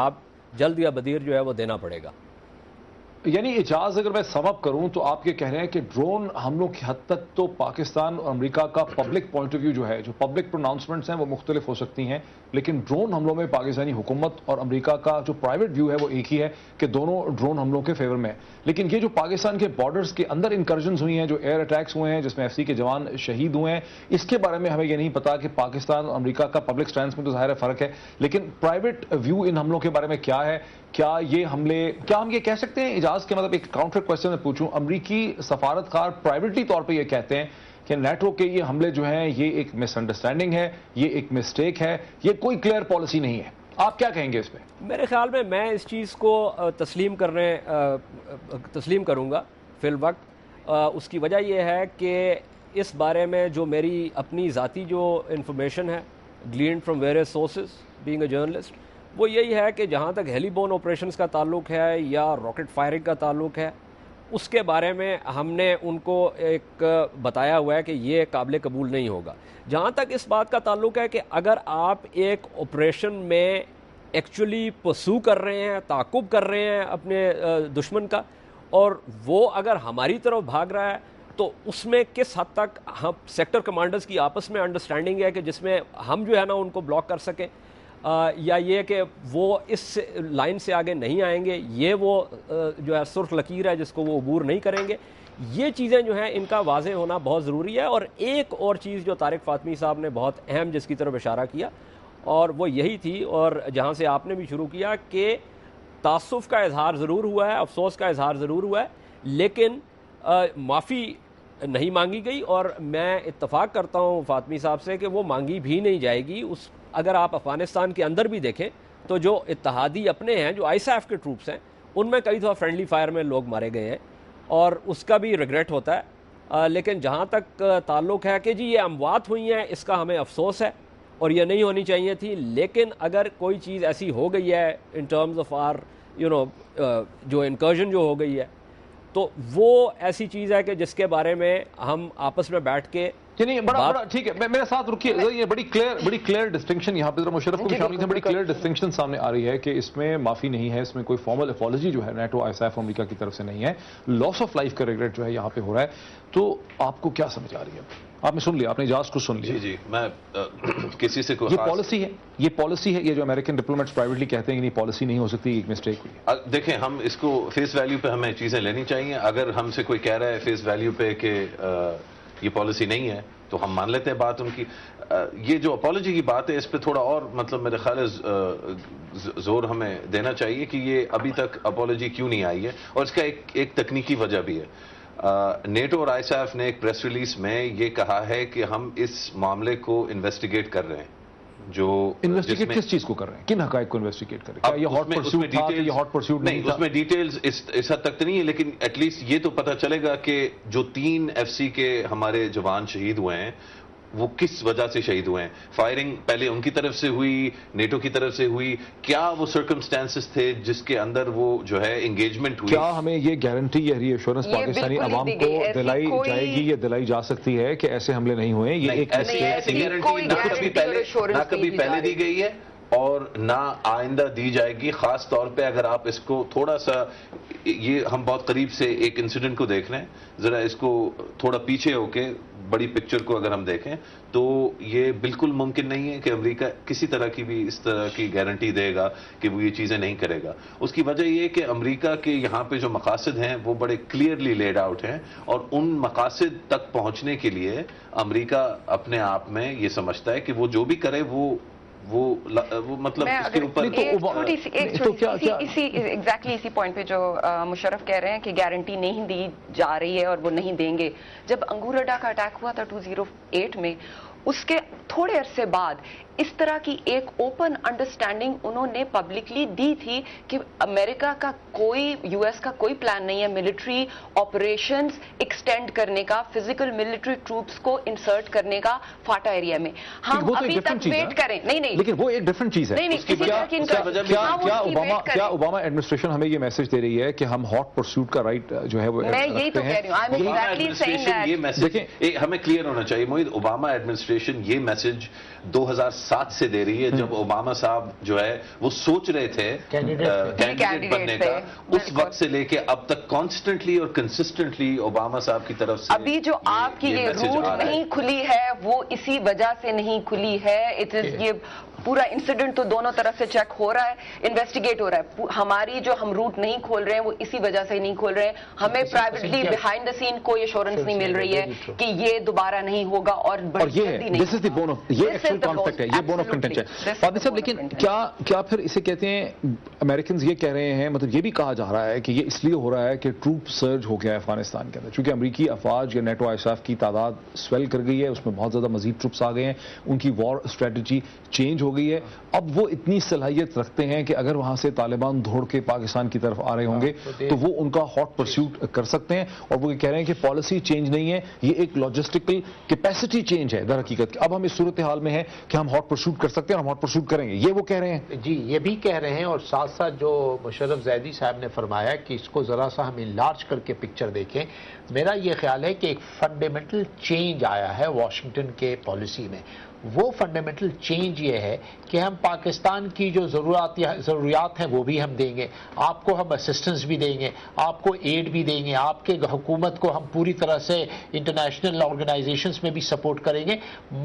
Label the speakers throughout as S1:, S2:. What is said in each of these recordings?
S1: آپ جلد یا بدیر جو ہے وہ دینا پڑے گا۔
S2: یعنی اعجاز اگر میں سم اپ کروں تو آپ یہ کہہ رہے ہیں کہ ڈرون حملوں کی حد تک تو پاکستان اور امریکہ کا پبلک پوائنٹ آف ویو جو ہے، جو پبلک پروناؤنسمنٹس ہیں وہ مختلف ہو سکتی ہیں، لیکن ڈرون حملوں میں پاکستانی حکومت اور امریکہ کا جو پرائیویٹ ویو ہے وہ ایک ہی ہے کہ دونوں ڈرون حملوں کے فیور میں ہیں۔ لیکن یہ جو پاکستان کے بارڈرز کے اندر انکرجنز ہوئی ہیں، جو ایئر اٹیکس ہوئے ہیں جس میں FCC کے جوان شہید ہوئے ہیں، اس کے بارے میں ہمیں یہ نہیں پتا کہ پاکستان اور امریکہ کا پبلک سٹینس میں تو ظاہر ہے فرق ہے، لیکن پرائیویٹ ویو ان حملوں کے بارے میں کیا ہے؟ کیا یہ حملے، کیا ہم یہ کہہ سکتے ہیں اعجاز کے، مطلب ایک کاؤنٹر کوسچن میں پوچھوں، امریکی سفارتکار پرائیویٹلی طور پہ یہ کہتے ہیں کہ نیٹو کے یہ حملے جو ہیں یہ ایک مس انڈرسٹینڈنگ ہے، یہ ایک مسٹیک ہے، یہ کوئی کلیئر پالیسی نہیں ہے۔ آپ کیا کہیں گے اس پہ؟
S1: میرے خیال میں اس چیز کو تسلیم کروں گا فی الوقت۔ اس کی وجہ یہ ہے کہ اس بارے میں جو میری اپنی ذاتی جو انفارمیشن ہے gland from various sources being a journalist, وہ یہی ہے کہ جہاں تک ہیلی بورن آپریشنز کا تعلق ہے یا راکٹ فائرنگ کا تعلق ہے، اس کے بارے میں ہم نے ان کو ایک بتایا ہوا ہے کہ یہ قابل قبول نہیں ہوگا۔ جہاں تک اس بات کا تعلق ہے کہ اگر آپ ایک آپریشن میں ایکچولی پرسو کر رہے ہیں، تعاقب کر رہے ہیں اپنے دشمن کا، اور وہ اگر ہماری طرف بھاگ رہا ہے تو اس میں کس حد تک ہم سیکٹر کمانڈرز کی آپس میں انڈرسٹینڈنگ ہے کہ جس میں ہم جو ہے نا ان کو بلاک کر سکیں، یا یہ کہ وہ اس لائن سے آگے نہیں آئیں گے، یہ وہ جو ہے سرخ لکیر ہے جس کو وہ عبور نہیں کریں گے۔ یہ چیزیں جو ہیں ان کا واضح ہونا بہت ضروری ہے۔ اور ایک اور چیز جو طارق فاطمی صاحب نے بہت اہم جس کی طرف اشارہ کیا، اور وہ یہی تھی، اور جہاں سے آپ نے بھی شروع کیا، کہ تعصب کا اظہار ضرور ہوا ہے، افسوس کا اظہار ضرور ہوا ہے، لیکن معافی نہیں مانگی گئی، اور میں اتفاق کرتا ہوں فاطمی صاحب سے کہ وہ مانگی بھی نہیں جائے گی۔ اگر آپ افغانستان کے اندر بھی دیکھیں تو جو اتحادی اپنے ہیں، جو ISAF کے ٹروپس ہیں، ان میں کئی دفعہ فرینڈلی فائر میں لوگ مارے گئے ہیں، اور اس کا بھی ریگریٹ ہوتا ہے۔ لیکن جہاں تک تعلق ہے کہ جی یہ اموات ہوئی ہیں، اس کا ہمیں افسوس ہے اور یہ نہیں ہونی چاہیے تھی، لیکن اگر کوئی چیز ایسی ہو گئی ہے ان ٹرمز آف آر جو انکرجن جو ہو گئی ہے، تو وہ ایسی چیز ہے کہ جس کے بارے میں ہم آپس میں بیٹھ کے
S2: یعنی بڑا ٹھیک ہے، میرے ساتھ رکیے، یہ بڑی کلیئر ڈسٹنکشن یہاں پہ مشرف کو بھی شامل ہے، بڑی کلیئر ڈسٹنکشن سامنے آ رہی ہے کہ اس میں معافی نہیں ہے، اس میں کوئی فارمل اپالوجی جو ہے نیٹو ISAF امریکہ کی طرف سے نہیں ہے، لاس آف لائف کا ریگریٹ جو ہے یہاں پہ ہو رہا ہے۔ تو آپ کو کیا سمجھ آ رہی ہے؟ آپ نے سن لیا، آپ نے اعجاز کو سن لیا۔
S3: جی میں کسی سے کوئی
S2: یہ پالیسی ہے، یہ جو امریکن ڈپلومیٹس پرائیویٹلی کہتے ہیں کہ نہیں پالیسی نہیں ہو سکتی، ایک مسٹیک ہوئی ہے۔
S3: دیکھیں، ہم اس کو فیس ویلیو پہ ہمیں چیزیں لینی چاہیے۔ اگر ہم سے کوئی کہہ رہا ہے فیس ویلیو پہ کہ یہ پالیسی نہیں ہے تو ہم مان لیتے ہیں بات ان کی۔ یہ جو اپالوجی کی بات ہے اس پہ تھوڑا اور مطلب میرے خیال ہے زور ہمیں دینا چاہیے کہ یہ ابھی تک اپالوجی کیوں نہیں آئی ہے، اور اس کا ایک تکنیکی وجہ بھی ہے۔ نیٹو اور ISAF نے ایک پریس ریلیز میں یہ کہا ہے کہ ہم اس معاملے کو انویسٹیگیٹ کر رہے ہیں۔ جو
S2: انویسٹیگیٹ کس چیز کو کر رہے ہیں؟ کن حقائق کو انویسٹیگیٹ کر رہے ہیں؟ کیا یہ ہاٹ پرسیوٹ تھا کہ یہ ہاٹ پرسیوٹ نہیں تھا؟
S3: اس میں ڈیٹیلز اس حد تک تو نہیں ہے، لیکن ایٹ لیسٹ یہ تو پتہ چلے گا کہ جو 3 FC کے ہمارے جوان شہید ہوئے ہیں وہ کس وجہ سے شہید ہوئے ہیں۔ فائرنگ پہلے ان کی طرف سے ہوئی، نیٹو کی طرف سے ہوئی، کیا وہ سرکمسٹانسز تھے جس کے اندر وہ جو ہے انگیجمنٹ ہوئی؟
S2: کیا ہمیں یہ گارنٹی یا ری ایشورنس پاکستانی عوام کو دلائی جائے گی، یہ دلائی جا سکتی ہے کہ ایسے حملے نہیں ہوئے؟ یہ ایک
S3: ایسی گارنٹی نہ کبھی پہلے دی گئی ہے اور نہ آئندہ دی جائے گی۔ خاص طور پہ اگر آپ اس کو تھوڑا سا، یہ ہم بہت قریب سے ایک انسیڈنٹ کو دیکھ رہے ہیں، ذرا اس کو تھوڑا پیچھے ہو کے بڑی پکچر کو اگر ہم دیکھیں تو یہ بالکل ممکن نہیں ہے کہ امریکہ کسی طرح کی بھی اس طرح کی گارنٹی دے گا کہ وہ یہ چیزیں نہیں کرے گا۔ اس کی وجہ یہ ہے کہ امریکہ کے یہاں پہ جو مقاصد ہیں وہ بڑے کلیئرلی لیڈ آؤٹ ہیں، اور ان مقاصد تک پہنچنے کے لیے امریکہ اپنے آپ میں یہ سمجھتا ہے کہ وہ جو بھی کرے وہ مطلب اس کے اوپر
S4: ایگزیکٹلی اسی پوائنٹ پہ جو مشرف کہہ رہے ہیں کہ گارنٹی نہیں دی جا رہی ہے اور وہ نہیں دیں گے۔ جب انگور اڈا کا اٹیک ہوا تھا 2008 میں، اس کے تھوڑے عرصے بعد اس طرح کی ایک اوپن انڈرسٹینڈنگ انہوں نے پبلکلی دی تھی کہ امریکہ کا US کا کوئی پلان نہیں ہے ملٹری آپریشنز ایکسٹینڈ کرنے کا، فزیکل ملٹری ٹروپس کو انسرٹ کرنے کا فاٹا ایریا میں۔ ہم ابھی تک ویٹ کریں، نہیں
S2: لیکن وہ ایک ڈفرنٹ چیز ہے۔ کیا اوباما ایڈمنسٹریشن ہمیں یہ میسج دے رہی ہے کہ ہم ہاٹ پرسوٹ کا رائٹ جو ہے وہ
S4: میں یہی تو کہہ رہی ہوں،
S3: ہمیں کلیئر ہونا چاہیے معید، اوباما ایڈمنسٹریشن ایڈمنسٹریشن یہ میسج 2007 سے دے رہی ہے، جب اوباما صاحب جو ہے وہ سوچ رہے تھے کینڈیڈیٹ بننے کا، اس وقت سے لے کے اب تک کانسٹنٹلی اور کنسسٹنٹلی اوباما صاحب کی طرف سے
S4: ابھی جو آپ کی یہ روٹ نہیں کھلی ہے وہ اسی وجہ سے نہیں کھلی ہے. یہ پورا انسیڈنٹ تو دونوں طرف سے چیک ہو رہا ہے، انویسٹیگیٹ ہو رہا ہے. ہماری جو ہم روٹ نہیں کھول رہے ہیں وہ اسی وجہ سے نہیں کھول رہے ہیں. ہمیں پرائیویٹلی بیہائنڈ دا سین کوئی ایشورنس نہیں مل رہی ہے کہ یہ دوبارہ نہیں ہوگا. اور
S2: یہ دس از دی بون آف، یہ ایکچوئل کانفلکٹ ہے، یہ بون آف کنٹینشن ہے. فادر صاحب لیکن کیا پھر اسے کہتے ہیں امریکنز یہ کہہ رہے ہیں، مطلب یہ بھی کہا جا رہا ہے کہ یہ اس لیے ہو رہا ہے کہ ٹروپ سرج ہو گیا ہے افغانستان کے اندر، چونکہ امریکی افواج یا نیٹو ISAF کی تعداد سویل کر گئی ہے، اس میں بہت زیادہ مزید ٹروپس آ گئے ہیں، ان کی وار اسٹریٹجی چینج ہو گئی ہے. اب وہ اتنی صلاحیت رکھتے ہیں کہ اگر وہاں سے طالبان دوڑ کے پاکستان کی طرف آ رہے ہوں گے تو وہ ان کا ہاٹ پرسیوٹ کر سکتے ہیں. اور وہ یہ کہہ رہے ہیں کہ پالیسی چینج نہیں ہے، یہ ایک لاجسٹیکل کیپیسٹی چینج ہے در حقیقت. اب ہم اس صورتحال میں ہیں کہ ہم ہاٹ پرسیوٹ کر سکتے ہیں اور ہم ہاٹ پرسیوٹ کریں گے، یہ وہ کہہ رہے ہیں.
S5: جی یہ بھی کہہ رہے ہیں، اور ساتھ ساتھ جو مشرف زیدی صاحب نے فرمایا کہ اس کو ذرا سا ہم انلارج کر کے پکچر دیکھیں. میرا یہ خیال ہے کہ ایک فنڈامنٹل چینج آیا ہے واشنگٹن کے پالیسی میں. وہ فنڈامنٹل چینج یہ ہے کہ ہم پاکستان کی جو ضروریات ہیں وہ بھی ہم دیں گے، آپ کو ہم اسسٹنس بھی دیں گے، آپ کو ایڈ بھی دیں گے، آپ کے حکومت کو ہم پوری طرح سے انٹرنیشنل آرگنائزیشنز میں بھی سپورٹ کریں گے،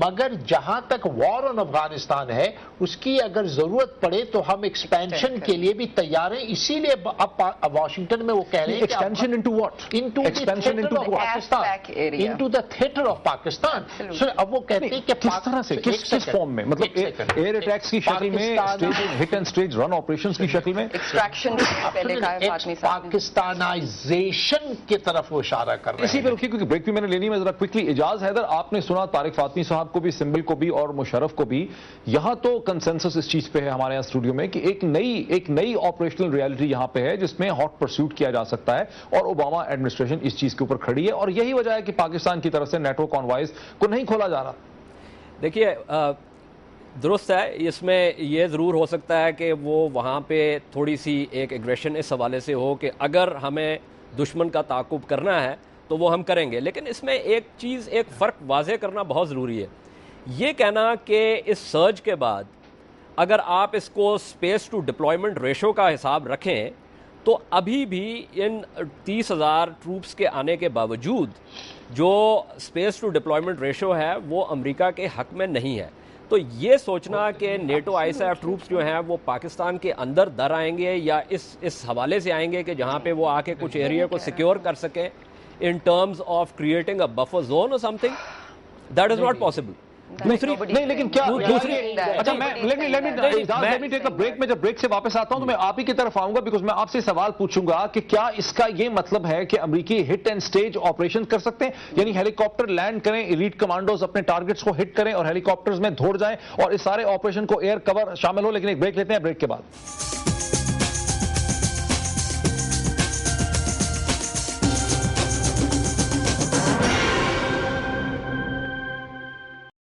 S5: مگر جہاں تک وار آن افغانستان ہے اس کی اگر ضرورت پڑے تو ہم ایکسپینشن کے لیے بھی تیار ہیں. اسی لیے اب واشنگٹن میں وہ کہہ رہے ہیں
S2: expansion into what?
S5: Into the theatre of Pakistan. اب وہ کہتے ہیں کہ
S2: کس طرح سے، کس فارم میں، مطلب ایئر اٹیکس کی شکل میں، hit and stage run operations کی شکل میں،
S5: پاکستانائزیشن کی طرف وہ اشارہ کر رہے ہیں.
S2: اسی پہ رکھیے کیونکہ بریک بھی میں نے لینی ہے ذرا کوئکلی. اعجاز حیدر، آپ نے سنا طارق فاطمی صاحب کو بھی، سمبل کو بھی اور مشرف کو بھی. یہاں تو کنسنسس اس چیز پہ ہے ہمارے یہاں اسٹوڈیو میں کہ ایک نئی آپریشنل ریالٹی یہاں پہ ہے جس میں ہاٹ پرسیوٹ کیا جا سکتا ہے، اور اوباما ایڈمنسٹریشن اس چیز کے اوپر کھڑی ہے. اور یہی وجہ ہے کہ پاکستان کی طرف سے نیٹو کانوائز کو نہیں کھولا جا رہا.
S1: دیکھیے درست ہے، اس میں یہ ضرور ہو سکتا ہے کہ وہ وہاں پہ تھوڑی سی ایک ایگریشن اس حوالے سے ہو کہ اگر ہمیں دشمن کا تعاقب کرنا ہے تو وہ ہم کریں گے. لیکن اس میں ایک فرق واضح کرنا بہت ضروری ہے. یہ کہنا کہ اس سرج کے بعد اگر آپ اس کو اسپیس ٹو ڈپلائمنٹ ریشو کا حساب رکھیں تو ابھی بھی ان 30,000 ٹروپس کے آنے کے باوجود جو اسپیس ٹو ڈپلائمنٹ ریشو ہے وہ امریکہ کے حق میں نہیں ہے. تو یہ سوچنا کہ نیٹو ISAF ٹروپس جو ہیں وہ پاکستان کے اندر در آئیں گے یا اس حوالے سے آئیں گے کہ جہاں پہ وہ آ کے کچھ ایریا کو سیکیور کر سکیں in terms of creating a buffer zone اور something, that is not possible.
S2: نہیں لیکن کیا دوسری، اچھا میں بریک میں جب بریک سے واپس آتا ہوں تو میں آپ ہی کی طرف آؤں گا، بیکاز میں آپ سے سوال پوچھوں گا کہ کیا اس کا یہ مطلب ہے کہ امریکی ہٹ اینڈ سٹیج آپریشن کر سکتے ہیں، یعنی ہیلی کاپٹر لینڈ کریں، ایلیٹ کمانڈوز اپنے ٹارگٹس کو ہٹ کریں اور ہیلی کاپٹرز میں دوڑ جائیں اور اس سارے آپریشن کو ایئر کور شامل ہو. لیکن ایک بریک لیتے ہیں، بریک کے بعد